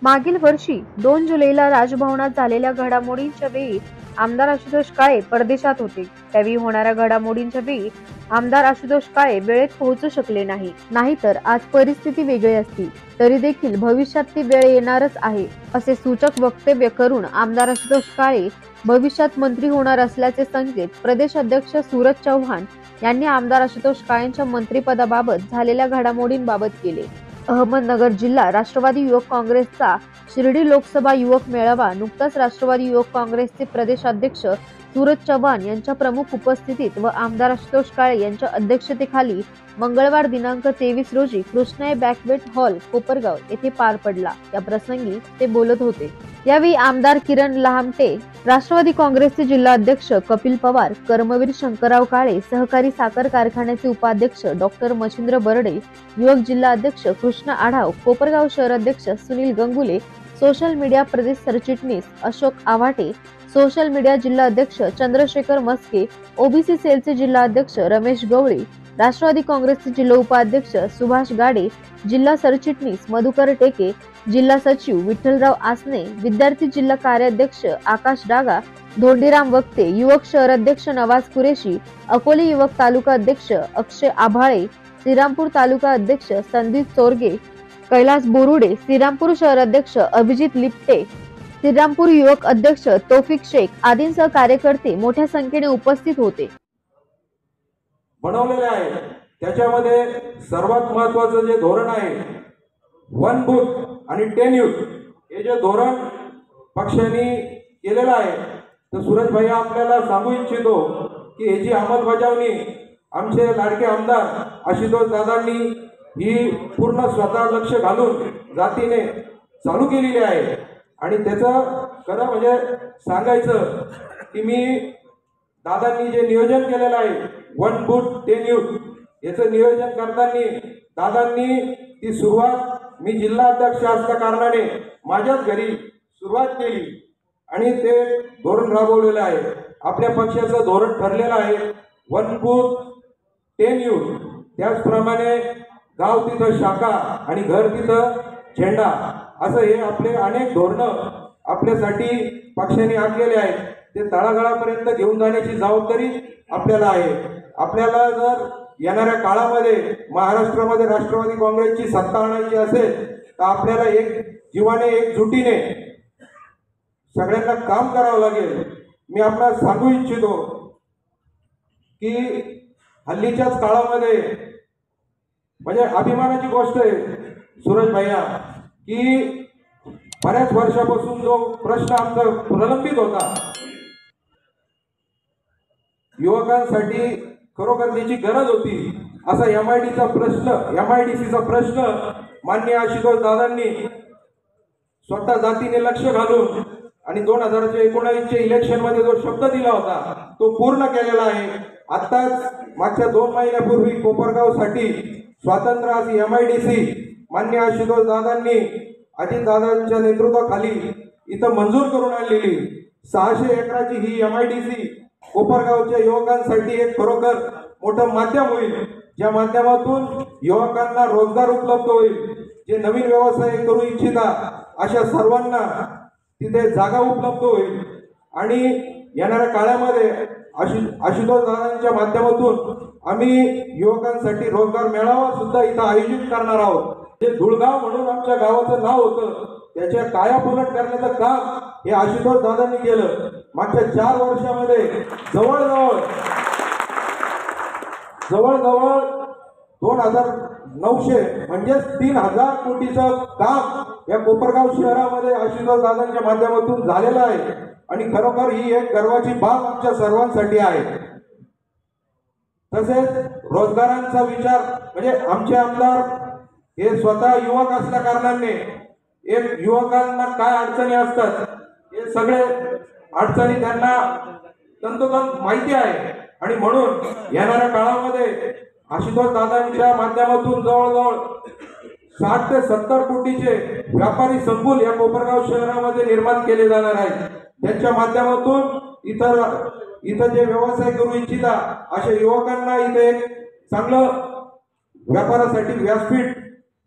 मागील वर्षी 2 जुलैला राजभवनात झालेल्या घडामोडींच्या वेळी आमदार आशुतोष काळे परदेशात होते. त्यावेळी होणाऱ्या घडामोडींच्या वेळी आमदार आशुतोष काळे वेळेत पोहोचू शकले नाही. नाहीतर आज परिस्थिती वेगळी असती. तरी देखील भविष्यात ती वेळ येणारच आहे, असे सूचक वक्तव्य करून आमदार आशुतोष काळे भविष्यात मंत्री होणार असल्याचे संकेत प्रदेश अध्यक्ष सूरज चव्हाण यांनी आमदार आशुतोष काळेंच्या मंत्रिपदाबाबत झालेल्या घडामोडींबाबत केले. अहमदनगर जिल्हा राष्ट्रवादी युवक काँग्रेसचा शिर्डी लोकसभा युवक मेळावा नुकताच राष्ट्रवादी युवक काँग्रेसचे प्रदेशाध्यक्ष सूरज चव्हाण यांच्या प्रमुख उपस्थितीत व आमदार आशुतोष काळे यांच्या अध्यक्षतेखाली मंगळवार दिनांक 23 रोजी कृष्णाई बँक्वेट हॉल कोपरगाव येथे पार पडला. या प्रसंगी ते बोलत होते. यावेळी आमदार किरण लहामटे, राष्ट्रवादी काँग्रेसचे जिल्हाध्यक्ष कपिल पवार, कर्मवीर शंकरराव काळे, सहकारी साखर कारखान्याचे उपाध्यक्ष डॉक्टर मच्छिंद्र बर्डे, युवक जिल्हाध्यक्ष कृष्ण आढाव, कोपरगाव शहराध्यक्ष सुनील गंगुले, सोशल मीडिया प्रदेश सरचिटणीस अशोक आव्हाटे, सोशल मीडिया जिल्हा अध्यक्ष चंद्रशेखर मस्के, ओबीसी सेलचे जिल्हा अध्यक्ष रमेश गवळे, राष्ट्रवादी काँग्रेसचे जिल्हा उपाध्यक्ष सुभाष गाडे, जिल्हा सरचिटणीस मधुकर टेके, जिल्हा सचिव विठ्ठलराव आसने, विद्यार्थी जिल्हा कार्याध्यक्ष आकाश डागा, धोंडीराम वक्ते, युवक शहराध्यक्ष नवाज कुरेशी, अकोले युवक तालुका अध्यक्ष अक्षय आभाळे, श्रीरामपूर तालुका अध्यक्ष संदीप चोरगे, कैलास बोरुडे, श्रीरामपूर शहराध्यक्ष अभिजित लिप्टे, श्रीरामपूर युवक अध्यक्ष तौफिक शेख आदींसह कार्यकर्ते मोठ्या संख्येने उपस्थित होते. बनवलेले आहे त्याच्यामध्ये सर्वात महत्त्वाचं जे धोरण आहे 1 बूथ आणि 10 यूथ हे जे धोरण पक्षाने केलेलं आहे, तर सूरज भाई आपल्याला सांगू इच्छितो की याची अंमलबजावणी आमचे लाडके आमदार आशुतोष दादांनी ही पूर्ण स्वतः लक्ष घालून जातीने चालू केलेली आहे. आणि त्याचं खरं म्हणजे सांगायचं की मी दादांनी जे नियोजन केलेलं आहे 1 बूथ 10 यूथ याचं नियोजन करताना दादांनी ती सुरुवात मी जिल्हा अध्यक्ष असल्या कारणाने माझ्याच घरी सुरुवात केली आणि ते धोरण राबवलेलं आहे. आपल्या पक्षाचं धोरण ठरलेलं आहे 1 बूथ 10 यूथ. त्याचप्रमाणे गाव तिथं शाखा आणि घर तिथं झेंडा असं हे आपले अनेक धोरणं आपल्यासाठी पक्षाने आखलेले आहेत. ते तळागाळापर्यंत घेऊन जाण्याची जबाबदारी आपल्याला आहे. आपल्याला जर येणाऱ्या काळामध्ये महाराष्ट्रामध्ये राष्ट्रवादी काँग्रेसची सत्ता आणायची असेल तर आपल्याला एक जीवाने एकजुटीने सगळ्यांना काम करावं लागेल. मी आपल्याला सांगू इच्छितो की हल्लीच्याच काळामध्ये म्हणजे अभिमानाची गोष्ट आहे सूरज भैया की बऱ्याच वर्षापासून जो प्रश्न आमचा प्रलंबित होता युवकांसाठी खरोखर त्याची गरज होती असा MIDCचा प्रश्न माननीय आशुतोष दादांनी स्वतः जातीने लक्ष घालून आणि 2019च्या इलेक्शनमध्ये जो शब्द दिला होता तो पूर्ण केलेला आहे. आत्ताच मागच्या 2 महिन्यापूर्वी कोपरगावसाठी स्वातंत्र्य अशी MIDC माननीय आशुतोष दादांनी अजितदादांच्या नेतृत्वाखाली इथं मंजूर करून आणलेली 600 एकराची ही MIDC कोपरगावच्या युवकांसाठी एक खरोखर मोठं माध्यम होईल, ज्या माध्यमातून युवकांना रोजगार उपलब्ध होईल. जे नवीन व्यवसाय करू इच्छिता अशा सर्वांना तिथे जागा उपलब्ध होईल आणि येणाऱ्या काळामध्ये आशुतोष दादांच्या माध्यमातून आम्ही युवकांसाठी रोजगार मेळावा सुद्धा इथं आयोजित करणार आहोत. जे धुळगाव म्हणून आमच्या गावाचं नाव होतं त्याच्या कायापालट करण्याचं काम हे आशुतोष दादांनी केलं. मागच्या 4 वर्षामध्ये जवळजवळ 2,900 म्हणजे 3,000 कोटीचं काम या कोपरगाव शहरामध्ये आशुतोष दादांच्या माध्यमातून झालेलं आहे आणि खरोखर ही एक गर्वाची बाब आमच्या सर्वांसाठी आहे. तसेच रोजगारांचा विचार म्हणजे आमचे आमदार हे स्वतः युवक असल्या कारणाने एक युवकांना काय अडचणी असतात हे सगळे अडचणी त्यांना तंतोतंत माहिती आहे आणि म्हणून येणाऱ्या काळामध्ये आशुतोष दादांच्या माध्यमातून जवळजवळ 60 ते 70 कोटीचे व्यापारी संकुल या कोपरगाव शहरामध्ये निर्माण केले जाणार आहे. त्यांच्या माध्यमातून इथं जे व्यवसाय करू इच्छिता अशा युवकांना इथे एक चांगलं व्यापारासाठी व्यासपीठ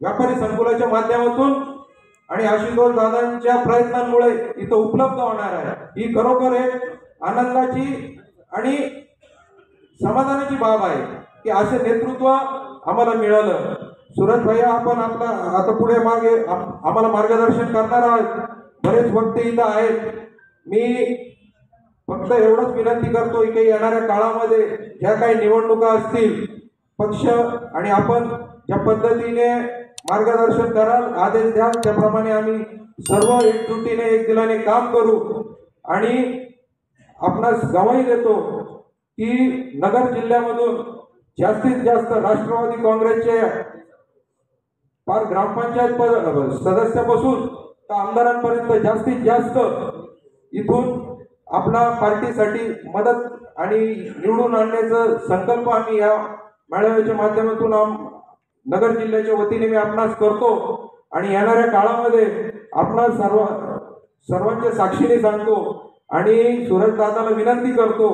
व्यापारी संकुलाच्या माध्यमातून आणि आशुतोष दादांच्या प्रयत्नांमुळे इथं उपलब्ध होणार आहे। ही खरोखर एक आनंदाची आणि समाधानाची बाब आहे की असे नेतृत्व आम्हाला मिळालं। सूरज भैया आपण आपला आता पुढे मागे आम्हाला मार्गदर्शन करणार आहात। बरेच वक्ते इथं आहेत। मी फक्त एवढंच विनंती करतो की येणाऱ्या काळामध्ये ज्या काही निवडणुका असतील पक्ष आणि आपण ज्या पद्धतीने मार्गदर्शन कराल, आदेश द्याल, त्याप्रमाणे आम्ही सर्व एकजुटीने एक दिलाने काम करू। आणि आपणास गवाही देतो की नगर जिल्ह्यामधून जास्तीत जास्त राष्ट्रवादी काँग्रेसचे फार ग्रामपंचायत सदस्यापासून तर आमदारांपर्यंत जास्तीत जास्त इथून आपला पार्टीसाठी मदत आणि निवडून आणण्याचा संकल्प आम्ही या मेळाव्याच्या माध्यमातून नगर जिल्ह्याच्या वतीने मी आपणास करतो। आणि येणाऱ्या काळामध्ये आपणा सर्वांच्या साक्षीने सांगतो आणि सूरज दादाला विनंती करतो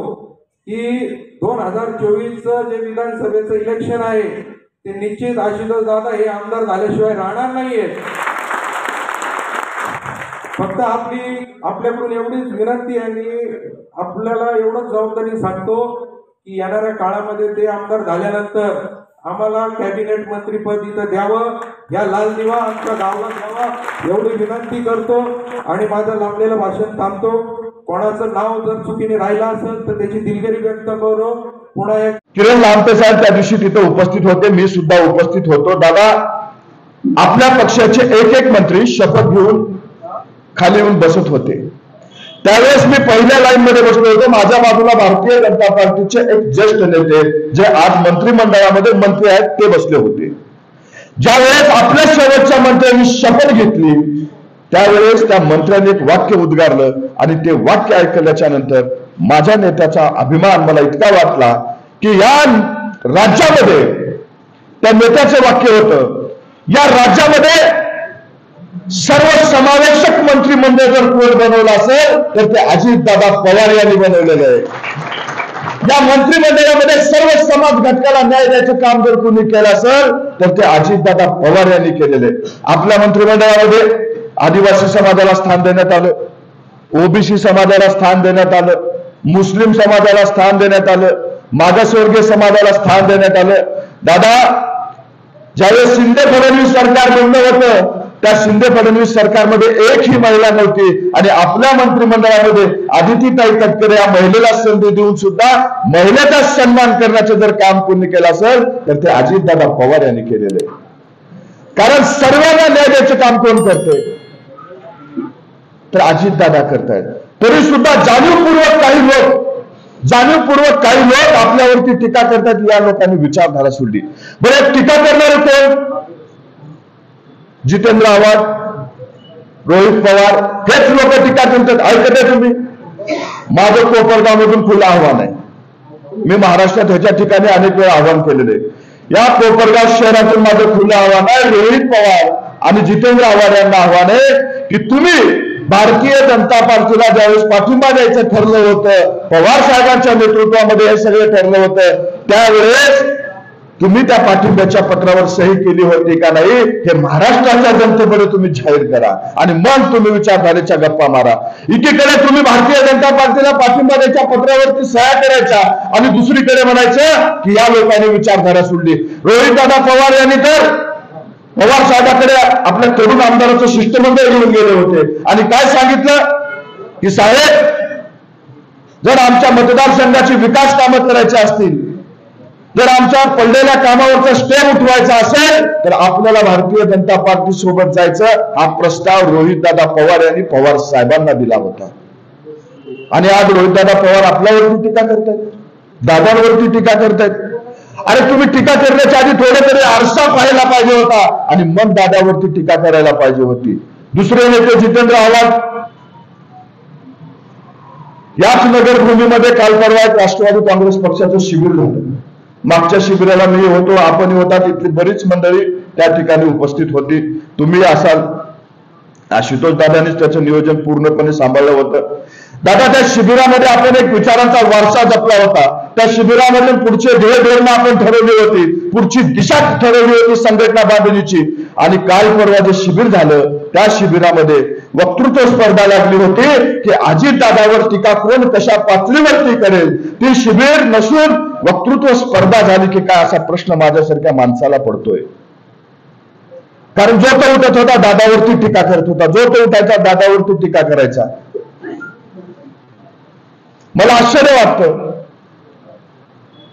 की 2024चं जे विधानसभेचं इलेक्शन आहे ते निश्चित आशुतोष दादा हे आमदार झाल्याशिवाय राहणार नाहीये। फक्त आपल्याकडून एवढीच विनंती आणि आपल्याला एवढंच जबाबदारी सांगतो की येणाऱ्या काळामध्ये ते आमदार झाल्यानंतर आम्हाला कॅबिनेट मंत्रीपद इथं द्यावं, या लाल दिवा आमच्या गावाला द्यावा एवढी विनंती करतो आणि माझं लांबलेलं भाषण थांबतो। कोणाचं नाव जर चुकीने राहिलं असेल तर त्याची दिलगिरी व्यक्त करू। पुन्हा एक किरण लांबते साहेब त्या दिवशी तिथे उपस्थित होते, मी सुद्धा उपस्थित होतो। दादा आपल्या पक्षाचे एक मंत्री शपथ घेऊन खाली येऊन बसत होते, त्यावेळेस मी पहिल्या लाईन मध्ये बसलो होतो। माझ्या बाजूला भारतीय जनता पार्टीचे एक ज्येष्ठ नेते जे आज मंत्रिमंडळामध्ये मंत्री आहेत ते बसले होते। ज्यावेळेस आपल्या शेवटच्या मंत्र्यांनी शपथ घेतली त्यावेळेस त्या मंत्र्यांनी एक वाक्य उद्गारलं आणि ते वाक्य ऐकल्याच्या नंतर माझ्या नेत्याचा अभिमान मला इतका वाटला की या राज्यामध्ये त्या नेत्याचे वाक्य होतं, या राज्यामध्ये सर्वसमावेशक मंत्रिमंडळ जर कोण बनवलं असेल तर ते अजितदादा पवार यांनी बनवलेलं आहे। या मंत्रिमंडळामध्ये सर्व समाज घटकाला न्याय द्यायचं काम जर कोणी केलं असेल तर ते अजितदादा पवार यांनी केलेलं आहे। आपल्या मंत्रिमंडळामध्ये आदिवासी समाजाला स्थान देण्यात आलं, ओबीसी समाजाला स्थान देण्यात आलं, मुस्लिम समाजाला स्थान देण्यात आलं, मागासवर्गीय समाजाला स्थान देण्यात आलं। दादा ज्यावेळेस शिंदे फडणवीस सरकार बनलं होतं त्या शिंदे फडणवीस सरकारमध्ये एकही महिला नव्हती आणि आपल्या मंत्रिमंडळामध्ये आदितीताई तटकरे या महिलेला संधी देऊन सुद्धा महिलेचा सन्मान करण्याचं जर काम कोणी केलं असेल तर ते अजितदादा पवार यांनी केलेलं आहे। कारण सर्वांना न्याय द्यायचं काम कोण करते तर अजितदादा करतायत। तरी सुद्धा जाणीवपूर्वक काही लोक आपल्यावरती टीका करतात। या लोकांनी विचारधारा सोडली। बरं टीका करणारे कोण? जितेंद्र आव्हाड, रोहित पवार हेच लोक टीका करतात। ऐकते तुम्ही? माझं कोपरगावमधून खुलं आव्हान आहे, मी महाराष्ट्रात ह्याच्या ठिकाणी अनेक वेळा आव्हान केलेले। या कोपरगाव शहरातून माझं खुलं आव्हान आहे, रोहित पवार आणि जितेंद्र आव्हाड यांना आव्हान आहे की तुम्ही भारतीय जनता पार्टीला ज्यावेळेस पाठिंबा द्यायचं ठरलं होतं, पवार साहेबांच्या नेतृत्वामध्ये हे सगळं ठरलं होतं, त्यावेळेस तुम्ही त्या पाठिंब्याच्या पत्रावर सही केली होती का नाही हे महाराष्ट्राच्या जनतेपुढे तुम्ही जाहीर करा आणि मग तुम्ही विचारधारेच्या गप्पा मारा। एकीकडे तुम्ही भारतीय जनता पार्टीला पाठिंबा द्यायच्या पत्रावरती सह्या करायच्या आणि दुसरीकडे म्हणायचं की या लोकांनी विचारधारा सोडली। रोहितदादा पवार यांनी तर पवार साहेबांकडे आपल्या तरुण आमदाराचं शिष्टमंडळ घेऊन गेले होते आणि काय सांगितलं की साहेब जर आमच्या मतदारसंघाची विकास कामं करायची असतील, जर आमच्या पडलेल्या कामावरचा स्टे उठवायचा असेल तर आपल्याला भारतीय जनता पार्टी सोबत जायचं। हा प्रस्ताव रोहितदादा पवार यांनी पवार साहेबांना दिला होता आणि आज रोहितदादा पवार आपल्यावरती टीका करतायत, दादांवरती टीका करतायत। अरे तुम्ही टीका करण्याच्या आधी थोडं तरी आरसा पाहायला पाहिजे होता आणि मग दादावरती टीका करायला पाहिजे होती। दुसरे नेते जितेंद्र आव्हाड, याच नगरभूमीमध्ये काल परवा एक राष्ट्रवादी काँग्रेस पक्षाचं शिबिर झालं। मागच्या शिबिराला मी होतो, आपण होता, तिथली बरीच मंडळी त्या ठिकाणी उपस्थित होती, तुम्ही असाल। आशुतोष दादांनीच त्याचं नियोजन पूर्णपणे सांभाळलं होतं। दादा, त्या शिबिरामध्ये आपण एक विचारांचा वारसा जपला होता. त्या शिबिरामधून पुढचे ध्येय धोरणं आपण ठरवली होती, पुढची दिशा ठरवली होती संघटना बांधणीची. आणि काल परवा जे शिबिर झालं त्या शिबिरामध्ये वक्तृत्व स्पर्धा लागली होती की अजित दादावर टीका कोण कशा पातळीवरती करेल. ती शिबिर नसून वक्तृत्व स्पर्धा झाली की काय असा प्रश्न माझ्यासारख्या माणसाला पडतोय. कारण जो तो उठत होता दादावरती टीका करत होता, जो तो उठायचा दादावरती टीका करायचा. मला आश्चर्य वाटतं.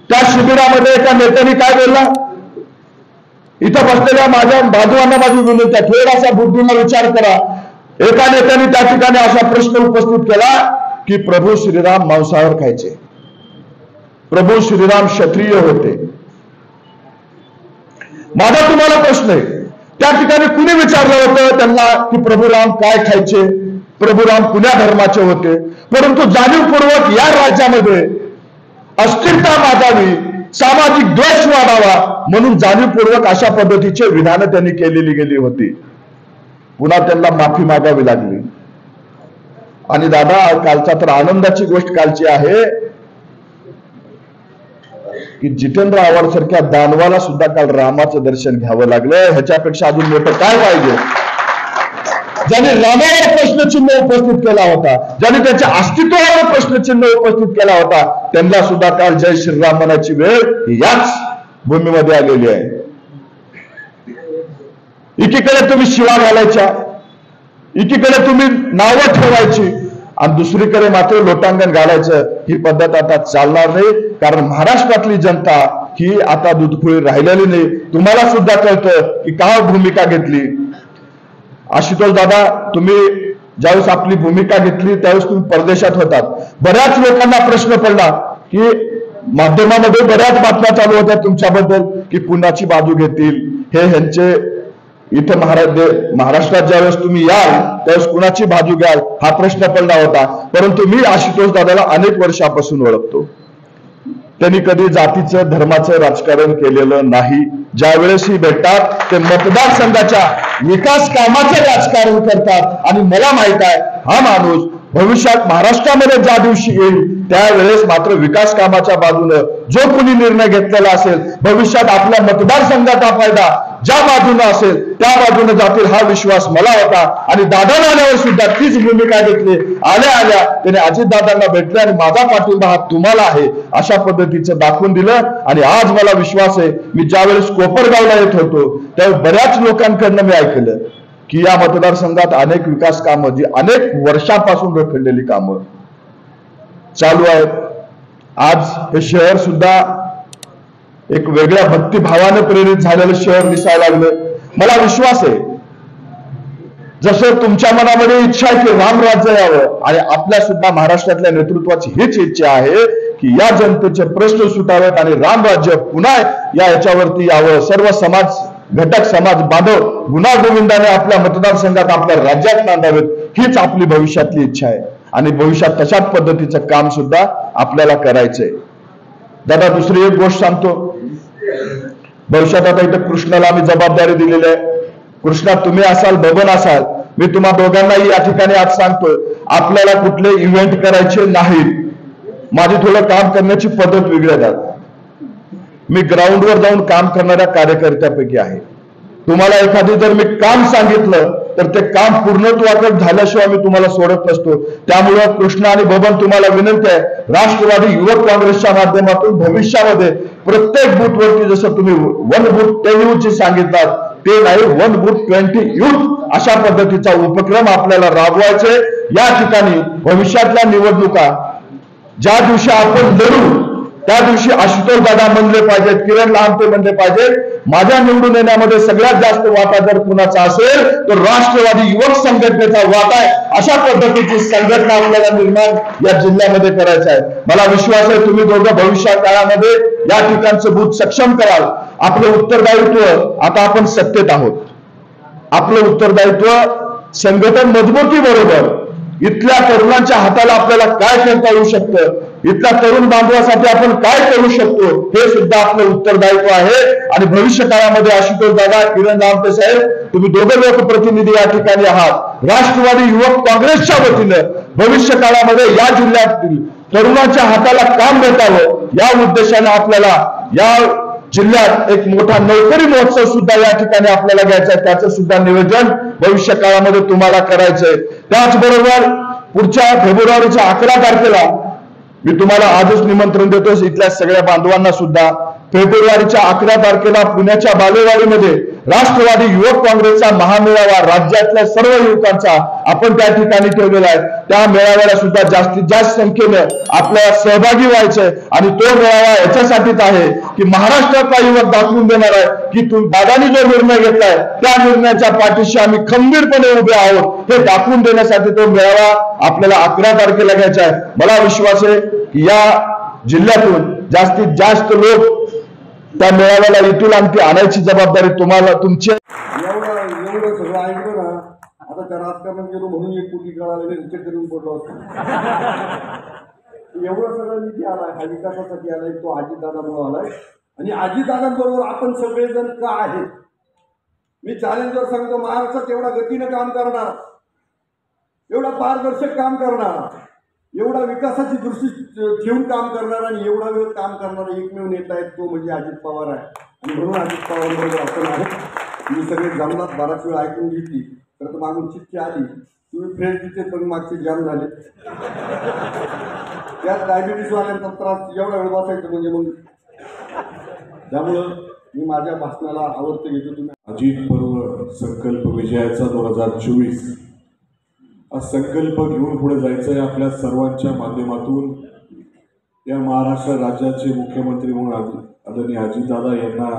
त्या शिबिरामध्ये एका नेत्याने काय बोलला, इथं बसलेल्या माझ्या बाजूंना माझी विनंती आहे, थोडासा बुद्धीला विचार करा. एका नेत्याने त्या ठिकाणी असा प्रश्न उपस्थित केला की प्रभू श्रीराम मांसाहार खायचे, प्रभू श्रीराम क्षत्रिय होते. माझा तुम्हाला प्रश्न आहे, त्या ठिकाणी कुणी विचारलं होतं त्यांना की प्रभू राम काय खायचे, प्रभू राम कुण्या धर्माचे होते. परंतु जाणीवपूर्वक या राज्यामध्ये अस्थिरता माजावी, सामाजिक द्वेष वाढावा म्हणून जाणीवपूर्वक अशा पद्धतीचे विधानं त्यांनी केलेली गेली होती. पुन्हा त्यांना माफी मागावी लागली. आणि दादा, कालचा तर आनंदाची गोष्ट कालची आहे की जितेंद्र आव्हाड सारख्या दानवाला सुद्धा काल रामाचं दर्शन घ्यावं लागलं. ह्याच्यापेक्षा अजून मोठं काय पाहिजे. ज्याने रामावर प्रश्नचिन्ह उपस्थित केला होता, ज्याने त्याच्या अस्तित्वावर प्रश्नचिन्ह उपस्थित केला होता, त्यांना सुद्धा काल जय श्रीराम म्हणायची वेळ याच भूमीमध्ये आलेली आहे. एकीकडे तुम्ही शिवा घालायच्या, एकीकडे तुम्ही नावं ठेवायची आणि दुसरीकडे मात्र लोटांगण घालायचं. ही पद्धत आता चालणार नाही. कारण महाराष्ट्रातली जनता ही आता दुधखोळी राहिलेली नाही. तुम्हाला सुद्धा कळतं की का भूमिका घेतली. आशुतोष दादा, तुम्ही ज्यावेळेस आपली भूमिका घेतली त्यावेळेस तुम्ही परदेशात होतात. बऱ्याच लोकांना प्रश्न पडला की माध्यमामध्ये बऱ्याच बातम्या चालू होत्या तुमच्याबद्दल की पुण्याची बाजू घेतील, हे ह्यांचे इथं महाराष्ट्रात ज्यावेळेस तुम्ही याल त्यावेळेस कुणाची बाजू घ्याल हा प्रश्न पडला होता. परंतु मी आशुतोष दादाला अनेक वर्षापासून ओळखतो. त्यांनी कधी जातीचं धर्माचं राजकारण केलेलं नाही. ज्यावेळेसही भेटतात ते मतदारसंघाच्या विकास कामाचं राजकारण करतात. आणि मला माहित आहे हा माणूस भविष्यात महाराष्ट्रामध्ये ज्या दिवशी येईल त्यावेळेस मात्र विकास कामाच्या बाजूनं जो कोणी निर्णय घेतलेला असेल, भविष्यात आपल्या मतदारसंघाचा फायदा ज्या बाजूने असेल त्या बाजूने जातील हा विश्वास मला होता. आणि दादा आल्यावर सुद्धा तीच भूमिका घेतली. आल्या आल्या त्याने अजित दादांना भेटले आणि माझा पाठिंबा हा तुम्हाला आहे अशा पद्धतीचं दाखवून दिलं. आणि आज मला विश्वास आहे, मी ज्यावेळेस कोपरगावला येत होतो त्यावेळेस बऱ्याच लोकांकडनं मी ऐकलं की या मतदारसंघात अनेक विकास कामं जी अनेक वर्षापासून रखडलेली कामं चालू आहेत. आज हे शहर सुद्धा एक वेगळ्या भक्तिभावाने प्रेरित झालेलं शहर दिसायला लागलं. मला विश्वास आहे जसं तुमच्या मनामध्ये इच्छा आहे की राम राज्य यावं आणि आपल्या सुद्धा महाराष्ट्रातल्या नेतृत्वाची हीच इच्छा आहे की या जनतेचे प्रश्न सुटावेत आणि राम राज्य पुन्हा याच्यावरती यावं. सर्व समाज घटक समाज बांधव गुणागोविंदाने आपल्या मतदारसंघात आपल्या राज्यात नांदावेत हीच आपली भविष्यातली इच्छा आहे. आणि भविष्यात तशाच पद्धतीचं काम सुद्धा आपल्याला करायचंय. दादा, दुसरी एक गोष्ट सांगतो. भविष्यात आता इथं कृष्णाला आम्ही जबाबदारी दिलेली आहे. कृष्णा, तुम्ही असाल, बबन असाल, मी तुम्हा दोघांनाही या ठिकाणी आज सांगतो, आपल्याला कुठले इव्हेंट करायचे नाहीत. माझी थोडं काम करण्याची पद्धत वेगळी आहे. मी ग्राउंडवर जाऊन काम करणाऱ्या कार्यकर्त्यापैकी आहे. तुम्हाला एखादी जर मी काम सांगितलं तर ते काम पूर्णत्वाकडे झाल्याशिवाय मी तुम्हाला सोडत नसतो. त्यामुळं कृष्ण आणि बबन तुम्हाला विनंती आहे, राष्ट्रवादी युवक काँग्रेसच्या माध्यमातून भविष्यामध्ये प्रत्येक बूथवरती जसं तुम्ही 1 बूथ 10 यूथची सांगितलात ते नाही, 1 बूथ 20 यूथ अशा पद्धतीचा उपक्रम आपल्याला राबवायचे. या ठिकाणी भविष्यातल्या निवडणुका ज्या दिवशी आपण लढू त्या दिवशी आशुतोष दादा म्हणले पाहिजेत, किरण लहानते म्हणले पाहिजेत, माझ्या निवडून येण्यामध्ये सगळ्यात जास्त वाटा जर कुणाचा असेल तर राष्ट्रवादी युवक संघटनेचा वाटा आहे. अशा पद्धतीची संघटना आपल्याला निर्माण या जिल्ह्यामध्ये करायचं आहे. मला विश्वास आहे तुम्ही दोघं भविष्यात काळामध्ये या ठिकाणचं बूथ सक्षम कराल. आपलं उत्तरदायित्व, आता आपण सत्तेत आहोत, आपलं उत्तरदायित्व संघटन मजबूती बरोबर इथल्या तरुणांच्या हाताला आपल्याला काय करता येऊ शकतं, इथल्या तरुण बांधवासाठी आपण काय करू शकतो, हे सुद्धा आपलं उत्तरदायित्व आहे. आणि भविष्य काळामध्ये आशुतोष दादा, किरण रामटे साहेब, तुम्ही दोघं लोकप्रतिनिधी या ठिकाणी आहात. राष्ट्रवादी युवक काँग्रेसच्या वतीनं भविष्य काळामध्ये या जिल्ह्यातील तरुणांच्या हाताला काम भेटावं या उद्देशाने आपल्याला या जिल्ह्यात एक मोठा नोकरी महोत्सव सुद्धा या ठिकाणी आपल्याला घ्यायचा आहे. त्याचं सुद्धा नियोजन भविष्य काळामध्ये तुम्हाला करायचंय. त्याचबरोबर पुढच्या फेब्रुवारीच्या 11 तारखेला मी तुम्हाला आजच निमंत्रण देतो, इथल्या सगळ्या बांधवांना सुद्धा. फेब्रुवारीच्या 11 तारखेला पुण्याच्या बालेवाडीमध्ये राष्ट्रवादी युवक काँग्रेसचा महामेळावा राज्यातल्या सर्व युवकांचा आपण त्या ठिकाणी ठेवलेला आहे. त्या मेळाव्याला सुद्धा जास्तीत जास्त संख्येनं आपल्याला सहभागी व्हायचंय. आणि तो मेळावा याच्यासाठीच आहे की महाराष्ट्रातला युवक दाखवून देणार आहे की दादानी जो निर्णय घेतलाय त्या निर्णयाच्या पाठीशी आम्ही खंबीरपणे उभे आहोत, हे दाखवून देण्यासाठी तो मेळावा आपल्याला 11 तारखेला घ्यायचा आहे. मला विश्वास आहे की या जिल्ह्यातून जास्तीत जास्त लोक त्या मेळाव्याला येतील आणि ती आणायची जबाबदारी तुम्हाला तुमची. एवढं सगळं ऐकलं ना, आता त्या राजकारणात गेलो म्हणून एक कोटी कळाले रिचेक करून पडलो असतो. एवढं सगळं निधी आलाय, हा विकासासाठी आलाय, तो अजितदादामुळे आलाय. आणि अजितदादांबरोबर आपण सगळेजण का आहेत? मी चॅलेंजवर सांगतो, महाराष्ट्रात एवढा गतीनं काम करणार, एवढा पारदर्शक काम करणार, एवढा विकासाची दृष्टी ठेवून काम करणार आणि एवढा वेळ काम करणारा एकमेव नेता आहे तो म्हणजे अजित पवार आहे. आणि म्हणून अजित पवार बरोबर आपण आहोत. मी सगळे जमलात बराच वेळ ऐकून घेतली, तर मागून चिठ्ठी आली, तुम्ही फ्रेश दिसते पण मागचे जाम झाले. त्यात डायबिटीसवाल्यांचा त्रास, एवढा वेळ बसायचं म्हणजे मग. त्यामुळं मी माझ्या भाषणाला आवडतं घेतो. तुम्ही अजित पर्व संकल्प विजयाचा 2024 हा संकल्प घेऊन पुढे जायचं आहे. आपल्या सर्वांच्या माध्यमातून या महाराष्ट्र राज्याचे मुख्यमंत्री म्हणून आदरणीय अजितदादा यांना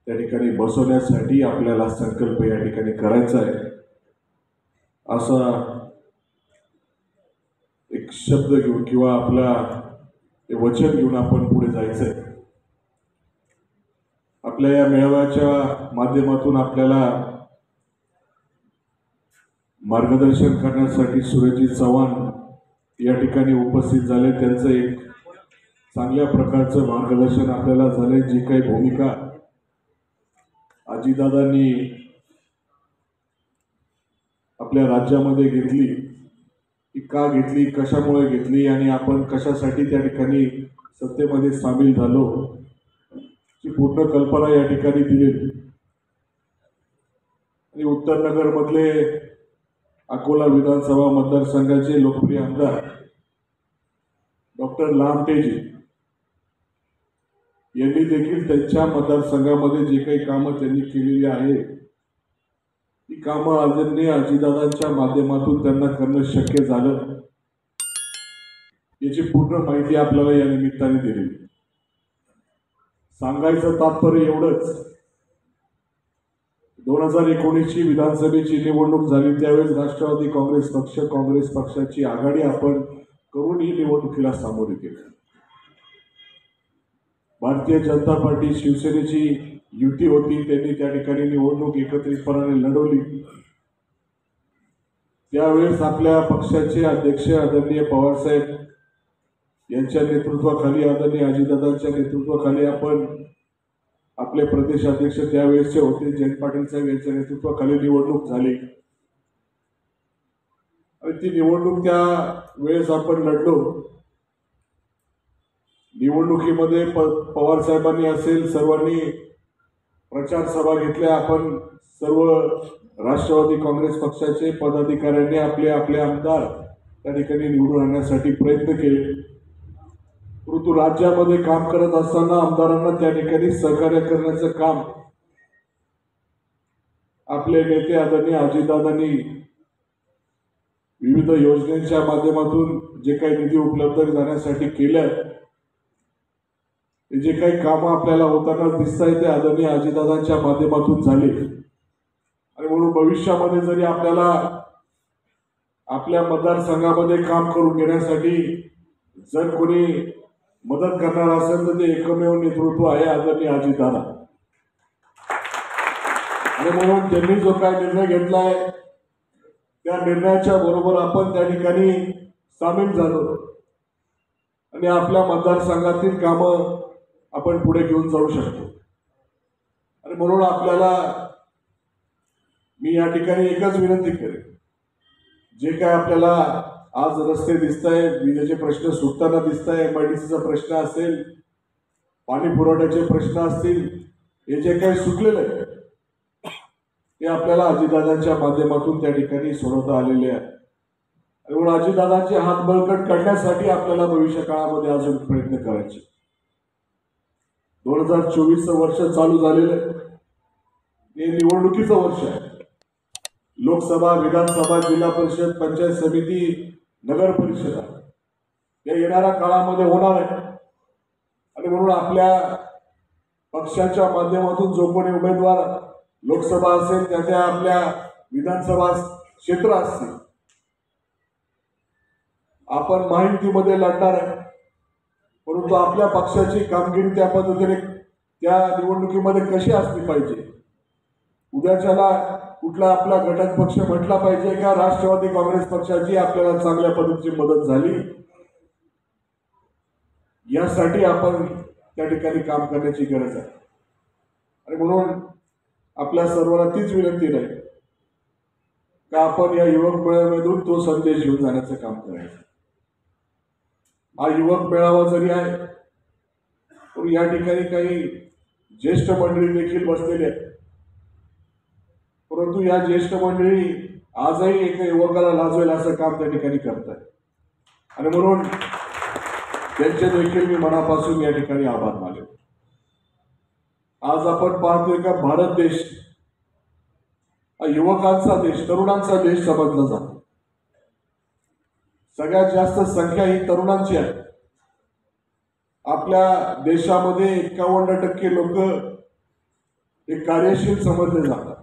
त्या ठिकाणी बसवण्यासाठी आपल्याला संकल्प या ठिकाणी करायचा आहे. असा एक शब्द घेऊन किंवा आपला वचन घेऊन आपण पुढे जायचं आहे. आपल्या या मेळाव्याच्या माध्यमातून आपल्याला मार्गदर्शन करण्यासाठी सुरजित चव्हाण या ठिकाणी उपस्थित झाले. त्यांचं एक चांगल्या प्रकारचं मार्गदर्शन आपल्याला झाले. जी काही भूमिका अजितदादांनी आपल्या राज्यामध्ये घेतली, ती का घेतली, कशामुळे घेतली आणि आपण कशासाठी त्या ठिकाणी सत्तेमध्ये सामील झालो, ची पूर्ण कल्पना या ठिकाणी दिलेली. आणि उत्तरनगर मधले अकोला विधानसभा मतदारसंघाचे लोकप्रिय आमदार डॉक्टर लामटेजी यांनी देखील त्यांच्या मतदारसंघामध्ये जे काही कामं त्यांनी केलेली आहे ती कामं आदरणीय अजितदादांच्या माध्यमातून त्यांना करणं शक्य झालं, याची पूर्ण माहिती आपल्याला या निमित्ताने दिली. सांगायचं तात्पर्य एवढंच, 2019ची विधानसभेची निवडणूक झाली त्यावेळेस राष्ट्रवादी काँग्रेस पक्षाची आघाडी आपण करून ही निवडणुकीला सामोरे गेलो. भारतीय जनता पार्टी शिवसेनेची युती होती, त्यांनी त्या ठिकाणी निवडणूक एकत्रितपणे लढवली. त्यावेळेस आपल्या पक्षाचे अध्यक्ष आदरणीय पवारसाहेब यांच्या नेतृत्वाखाली, आदरणीय अजितदादांच्या नेतृत्वाखाली आपण आपले प्रदेश अध्यक्ष त्यावेळेसचे होते जयंत पाटील साहेब यांच्या नेतृत्वाखाली निवडणूक झाली. आणि ती निवडणूक त्या वेळेस आपण लढलो. निवडणुकीमध्ये पवार साहेबांनी असेल सर्वांनी प्रचार सभा घेतल्या. आपण सर्व राष्ट्रवादी काँग्रेस पक्षाचे पदाधिकाऱ्यांनी आपले आमदार त्या ठिकाणी निवडून आणण्यासाठी प्रयत्न केले. परंतु राज्यामध्ये काम करत असताना आमदारांना त्या ठिकाणी सहकार्य करण्याचं काम आपले नेते आदरणीय अजितदादांनी विविध योजनेच्या माध्यमातून जे काही निधी उपलब्ध जाण्यासाठी केलं, जे काही कामं आपल्याला होताना दिसत आहे ते आदरणीय अजितदादांच्या माध्यमातून झाले. आणि म्हणून भविष्यामध्ये जरी आपल्याला आपल्या मतदारसंघामध्ये काम करून घेण्यासाठी जर कोणी मदत करणार असेल तर ते एकमेव नेतृत्व आहे आदरणीय अजितदादा. आणि म्हणून त्यांनी जो काय निर्णय घेतलाय त्या निर्णयाच्या बरोबर आपण त्या ठिकाणी सामील झालो आणि आपल्या मतदारसंघातील कामं आपण पुढे घेऊन जाऊ शकतो. आणि म्हणून आपल्याला मी या ठिकाणी एकच विनंती करेन, जे काय आपल्याला आज रस्ते दिसत आहे, विजेचे प्रश्न सुटताना दिसत आहे, एमआयडीसीचा प्रश्न असेल, पाणी पुरवठ्याचे प्रश्न असतील, हे जे काही सुटलेलं आहे ते आपल्याला अजितदादांच्या माध्यमातून त्या ठिकाणी सोडवता आलेले आहे. आणि म्हणून अजितदादांचे हात बळकट करण्यासाठी आपल्याला भविष्य काळामध्ये अजून प्रयत्न करायचे. 2024 वर्ष चालू झालेलं आहे, हे निवडणुकीचं वर्ष आहे. लोकसभा, विधानसभा, जिल्हा परिषद, पंचायत समिती, नगर परिषदा या येणाऱ्या काळामध्ये होणार आहे. आणि म्हणून आपल्या पक्षाच्या माध्यमातून जो कोणी उमेदवार लोकसभा असेल, त्या आपल्या विधानसभा क्षेत्र असतील, आपण महायुतीमध्ये लढणार आहे. परंतु आपल्या पक्षाची कामगिरी त्या पद्धतीने त्या निवडणुकीमध्ये कशी असली पाहिजे, उद्याच्याला कुठला आपला घटक पक्ष म्हटला पाहिजे का राष्ट्रवादी काँग्रेस पक्षाची आपल्याला चांगल्या पद्धतीची मदत झाली, यासाठी आपण त्या ठिकाणी काम करण्याची गरज आहे. आणि म्हणून आपल्या सर्वांना तीच विनंती राहील का आपण या युवक मेळाव्यामधून तो संदेश घेऊन जाण्याचं काम करायचं. हा युवक मेळावा जरी आहे, पण या ठिकाणी काही ज्येष्ठ मंडळी देखील बसलेली आहेत. परंतु या ज्येष्ठ मंडळी आजही एका युवकाला लाजवेल असं काम त्या ठिकाणी करतात. आणि म्हणून त्यांचे देखील मी मनापासून या ठिकाणी आभार मानेन. आज आपण पाहतोय का भारत देश हा युवकांचा देश, तरुणांचा देश समजला जातो. सगळ्यात जास्त संख्या ही तरुणांची आहे. आपल्या देशामध्ये 51% लोक हे कार्यशील समजले जातात.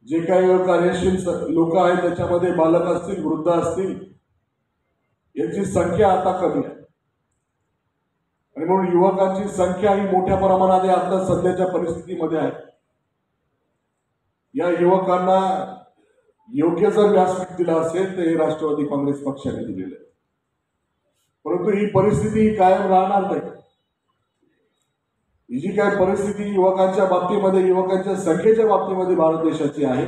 जे काही कार्यशील लोक आहेत त्याच्यामध्ये बालक असतील, वृद्ध असतील, याची संख्या आता कमी आहे. आणि म्हणून युवकांची संख्या ही मोठ्या प्रमाणात आता सध्याच्या परिस्थितीमध्ये आहे. या युवकांना योग्य जर व्यासपीठ दिलं असेल तर हे राष्ट्रवादी काँग्रेस पक्षाने दिलेलं आहे. परंतु ही परिस्थिती कायम राहणार नाही. ही जी काय परिस्थिती युवकांच्या बाबतीमध्ये, युवकांच्या संख्येच्या बाबतीमध्ये भारत देशाची आहे,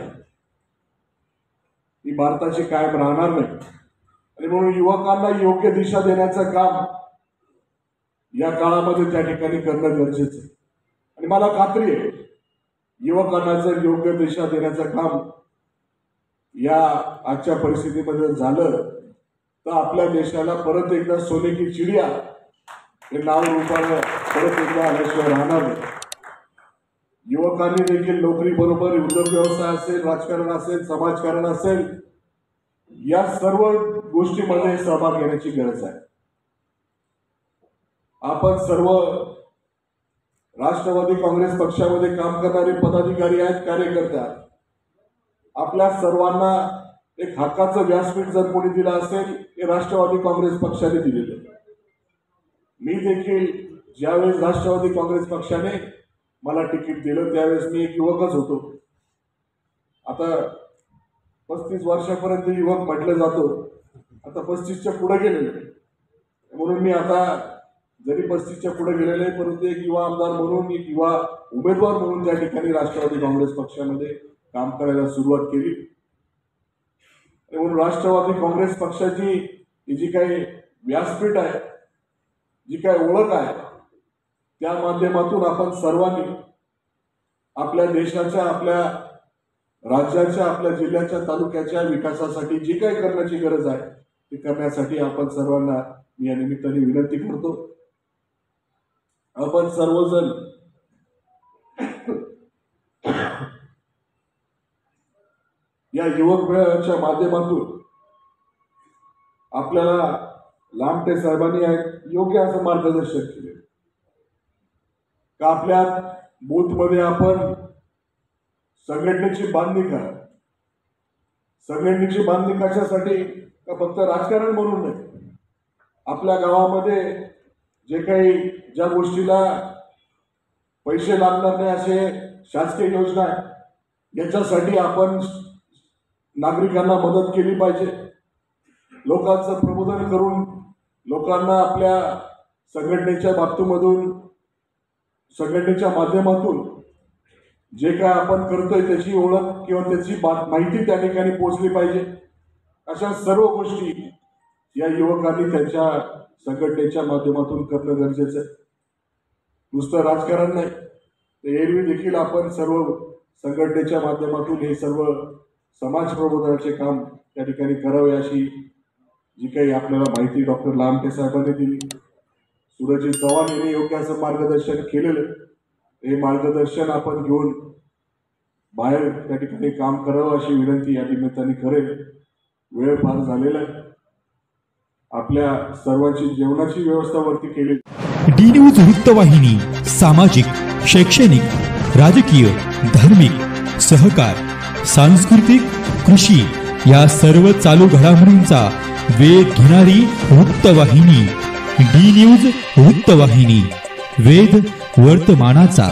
ही भारताची कायम राहणार नाही. आणि म्हणून युवकांना योग्य दिशा देण्याचं काम या काळामध्ये त्या ठिकाणी करणं गरजेचं आहे. आणि मला खात्री आहे, युवकांना जर योग्य दिशा देण्याचं काम या आजच्या परिस्थितीमध्ये झालं तर आपल्या देशाला परत एकदा सोने की चिडिया हे नाव रूपानं परत एकदा आल्याशिवाय राहणार नाही. युवकांनी देखील नोकरी बरोबर उद्योग व्यवसाय असेल, राजकारण असेल, समाजकारण असेल, या सर्व गोष्टीमध्ये सहभाग घेण्याची गरज आहे. आपण सर्व राष्ट्रवादी काँग्रेस पक्षामध्ये काम करणारे पदाधिकारी आहेत, कार्यकर्ते आहेत. आपल्या सर्वांना एक हक्काचं व्यासपीठ जर कोणी दिलं असेल ते राष्ट्रवादी काँग्रेस पक्षाने दिलेलं आहे. मी देखील ज्यावेळेस राष्ट्रवादी काँग्रेस पक्षाने मला तिकीट दिलं त्यावेळेस मी एक युवकच होतो. आता 35 वर्षापर्यंत युवक म्हटलं जातो, आता 35च्या पुढे गेलेले. म्हणून मी आता जरी 35च्या पुढे गेलेले आहे, परंतु एक युवा आमदार म्हणून, एक युवा उमेदवार म्हणून त्या ठिकाणी राष्ट्रवादी काँग्रेस पक्षामध्ये काम करायला सुरुवात केली. म्हणून राष्ट्रवादी काँग्रेस पक्षाची ही जी काही व्यासपीठ आहे, जी काही ओळख आहे, त्या माध्यमातून आपण सर्वांनी आपल्या देशाच्या, आपल्या राज्याच्या, आपल्या जिल्ह्याच्या, तालुक्याच्या विकासासाठी जी काही करण्याची गरज आहे ती करण्यासाठी आपण सर्वांना मी या निमित्ताने विनंती करतो. आपण सर्वजण या युवक मेळाव्याच्या माध्यमातून आपल्याला लामटे साहेबांनी योग्य असं मार्गदर्शन केले का आपल्या बूथमध्ये आपण संघटनेची बांधणी करा. संघटनेची बांधणी कशासाठी का फक्त राजकारण म्हणून नाही. आपल्या गावामध्ये जे काही ज्या गोष्टीला पैसे लागणार नाही असे शासकीय योजना आहे, याच्यासाठी आपण नागरिकांना मदत केली पाहिजे. लोकांचं प्रबोधन करून लोकांना आपल्या संघटनेच्या माध्यमातून जे काय आपण करतोय त्याची ओळख किंवा त्याची माहिती त्या ठिकाणी पोहोचली पाहिजे. अशा सर्व गोष्टी या युवकांनी त्यांच्या संघटनेच्या माध्यमातून करणं गरजेचं आहे. नुसतं राजकारण नाही, तर एरवी देखील आपण सर्व संघटनेच्या माध्यमातून हे सर्व समाज प्रबोधनाचे काम त्या ठिकाणी करावे अशी जी काही आपल्याला माहिती डॉक्टर लामटे साहेबांनी दिली. सूरजजी चव्हाण यांनी योग्य असं मार्गदर्शन केलेलं. हे मार्गदर्शन आपण घेऊन बाहेर त्या ठिकाणी काम करावं अशी विनंती या निमित्ताने करेल. वेळ फार झालेला आहे. आपल्या सर्वांची जेवणाची व्यवस्था वरती केली. डी न्यूज वृत्तवाहिनी सामाजिक, शैक्षणिक, राजकीय, धार्मिक, सहकार, सांस्कृतिक, कृषी या सर्व चालू घडामोडींचा वेध घेणारी वृत्तवाहिनी. डी न्यूज वृत्तवाहिनी, वेध वर्तमानाचा.